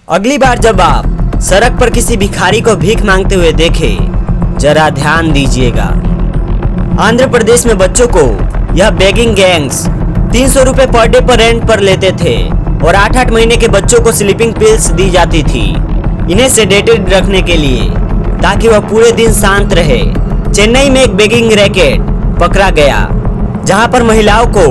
अगली बार जब आप सड़क पर किसी भिखारी को भीख मांगते हुए देखें, जरा ध्यान दीजिएगा। आंध्र प्रदेश में बच्चों को यह बेगिंग गैंग्स 300 रुपए पर डे पर रेंट पर लेते थे और 8-8 महीने के बच्चों को स्लीपिंग पिल्स दी जाती थी इन्हें सेडेटेड रखने के लिए, ताकि वह पूरे दिन शांत रहे। चेन्नई में एक बेगिंग रैकेट पकड़ा गया जहां पर महिलाओं को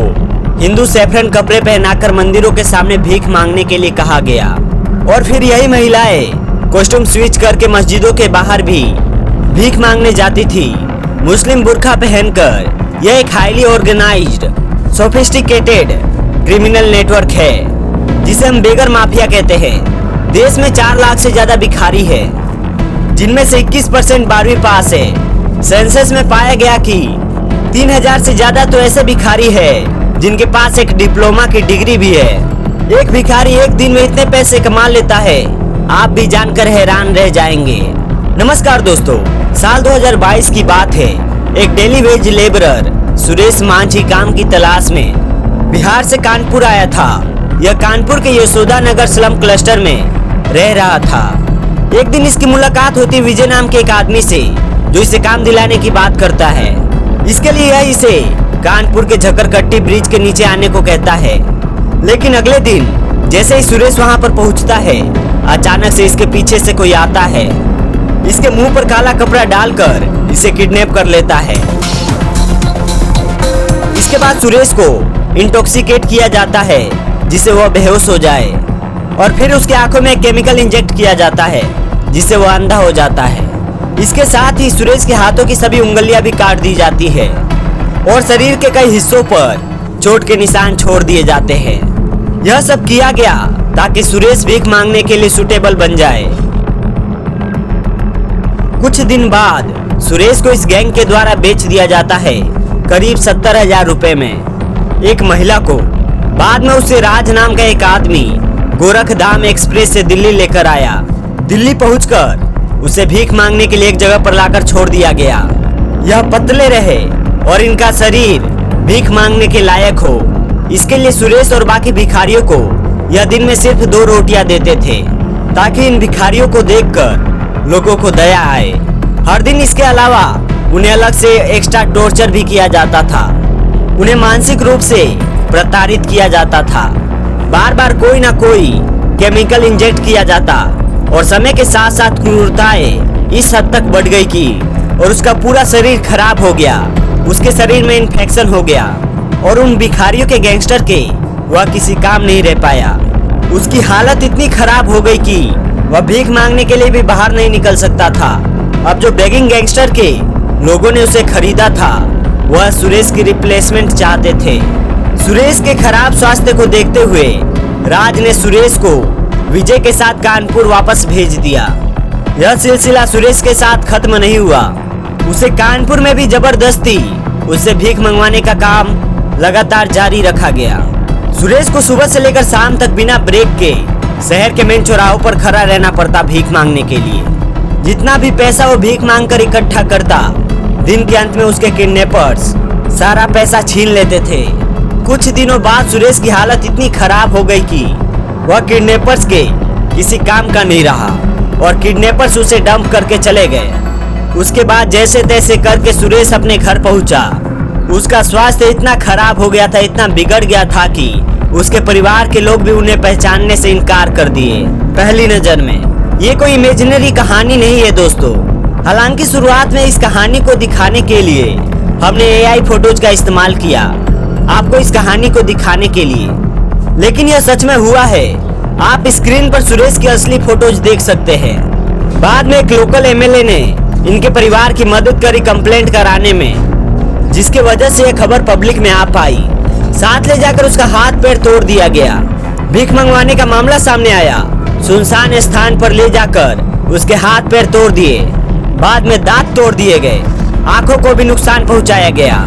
हिंदू सैफरन कपड़े पहनाकर मंदिरों के सामने भीख मांगने के लिए कहा गया और फिर यही महिलाएं कॉस्ट्यूम स्विच करके मस्जिदों के बाहर भी भीख मांगने जाती थी मुस्लिम बुर्का पहनकर। यह एक highly organised sophisticated criminal network है जिसे हम बेगर माफिया कहते हैं। देश में 4 लाख से ज्यादा भिखारी है जिनमें से 21% 12वीं पास है। सेंसस में पाया गया कि 3000 से ज्यादा तो ऐसे भिखारी है जिनके पास एक डिप्लोमा की डिग्री भी है। एक भिखारी एक दिन में इतने पैसे कमा लेता है, आप भी जानकर हैरान रह जाएंगे। नमस्कार दोस्तों, साल 2022 की बात है। एक daily veg labourer Suresh Manjhi काम की तलाश में बिहार से कानपुर आया था। यह कानपुर के यशोदा नगर स्लम क्लस्टर में रह रहा था। एक दिन इसकी मुलाकात होती विजय नाम के एक आदमी से जो इसे काम दिलाने की बात करता है। इसके लिए यह इसे कानपुर के झकरकट्टी ब्रिज के नीचे आने को कहता है। लेकिन अगले दिन जैसे ही सुरेश वहां पर पहुंचता है, अचानक से इसके पीछे से कोई आता है। इसके मुंह पर काला कपड़ा डालकर इसे किडनैप कर लेता है। इसके बाद सुरेश को इंटॉक्सिकेट किया जाता है जिससे वह बेहोश हो जाए और फिर उसके आंखों में केमिकल इंजेक्ट किया जाता है जिससे वह अंधा हो जाता है। इसके साथ ही सुरेश के हाथों की सभी उंगलियां भी काट दी जाती है और शरीर के कई हिस्सों पर चोट के निशान छोड़ दिए जाते हैं। यह सब किया गया ताकि सुरेश भीख मांगने के लिए सूटेबल बन जाए। कुछ दिन बाद सुरेश को इस गैंग के द्वारा बेच दिया जाता है करीब 70,000 रुपए में एक महिला को। बाद में उसे राज नाम का एक आदमी गोरखधाम एक्सप्रेस से दिल्ली लेकर आया। दिल्ली पहुंचकर उसे भीख मांगने के लिए एक जगह पर लाकर छोड़ दिया गया। यह पतले रहे और इनका शरीर भीख मांगने के लायक हो, इसके लिए सुरेश और बाकी भिखारियों को यह दिन में सिर्फ 2 रोटियां देते थे ताकि इन भिखारियों को देखकर लोगों को दया आए। हर दिन इसके अलावा उन्हें अलग से एक्स्ट्रा टॉर्चर भी किया जाता था। उन्हें मानसिक रूप से प्रताड़ित किया जाता था। बार बार कोई ना कोई केमिकल इंजेक्ट किया जाता और समय के साथ साथ क्रूरताएं इस हद तक बढ़ गई कि और उसका पूरा शरीर खराब हो गया। उसके शरीर में इन्फेक्शन हो गया और उन भिखारियों के गैंगस्टर के वह किसी काम नहीं रह पाया। उसकी हालत इतनी खराब हो गई कि वह भीख मांगने के लिए भी बाहर नहीं निकल सकता था। अब जो बेगिंग गैंगस्टर के लोगों ने उसे खरीदा था वह सुरेश की रिप्लेसमेंट चाहते थे। सुरेश के खराब स्वास्थ्य को देखते हुए राज ने सुरेश को विजय के साथ कानपुर वापस भेज दिया। यह सिलसिला सुरेश के साथ खत्म नहीं हुआ। उसे कानपुर में भी जबरदस्ती उससे भीख मंगवाने का काम लगातार जारी रखा गया। सुरेश को सुबह से लेकर शाम तक बिना ब्रेक के शहर के मेन चौराहों पर खड़ा रहना पड़ता भीख मांगने के लिए। जितना भी पैसा वो भीख मांगकर इकट्ठा करता, दिन के अंत में उसके किडनैपर्स सारा पैसा छीन लेते थे। कुछ दिनों बाद सुरेश की हालत इतनी खराब हो गई कि वह किडनैपर्स के किसी काम का नहीं रहा और किडनैपर्स उसे डंप करके चले गए। उसके बाद जैसे तैसे करके सुरेश अपने घर पहुंचा। उसका स्वास्थ्य इतना खराब हो गया था, इतना बिगड़ गया था कि उसके परिवार के लोग भी उन्हें पहचानने से इनकार कर दिए पहली नजर में। ये कोई इमेजिनरी कहानी नहीं है दोस्तों। हालांकि शुरुआत में इस कहानी को दिखाने के लिए हमने AI फोटोज का इस्तेमाल किया आपको इस कहानी को दिखाने के लिए, लेकिन यह सच में हुआ है। आप स्क्रीन पर सुरेश की असली फोटोज देख सकते हैं। बाद में एक लोकल MLA ने इनके परिवार की मदद करी कंप्लेंट कराने में, जिसके वजह से यह खबर पब्लिक में आ पाई। साथ ले जाकर उसका हाथ पैर तोड़ दिया गया। भीख मंगवाने का मामला सामने आया। सुनसान स्थान पर ले जाकर उसके हाथ पैर तोड़ दिए। बाद में दांत तोड़ दिए गए। आंखों को भी नुकसान पहुंचाया गया।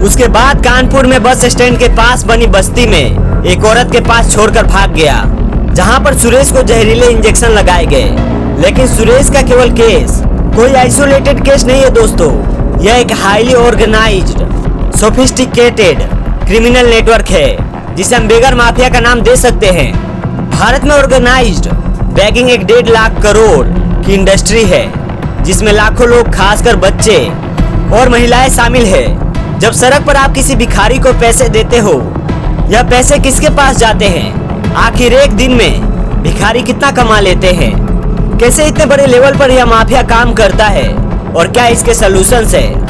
उसके बाद कानपुर में बस स्टैंड के पास बनी बस्ती में एक औरत के पास छोड़कर भाग गया, जहां पर सुरेश को जहरीले इंजेक्शन लगाए गए। लेकिन सुरेश का केवल केस कोई आइसोलेटेड केस नहीं है दोस्तों। यह एक highly organised sophisticated criminal network है जिसे हम बेगर माफिया का नाम दे सकते हैं। भारत में ऑर्गेनाइज्ड बैगिंग एक 1.5 लाख करोड़ की इंडस्ट्री है जिसमें लाखों लोग खासकर बच्चे और महिलाएं शामिल है। जब सड़क पर आप किसी भिखारी को पैसे देते हो, यह पैसे किसके पास जाते हैं? आखिर एक दिन में भिखारी कितना कमा लेते हैं? कैसे इतने बड़े लेवल पर यह माफिया काम करता है और क्या इसके सॉल्यूशंस है?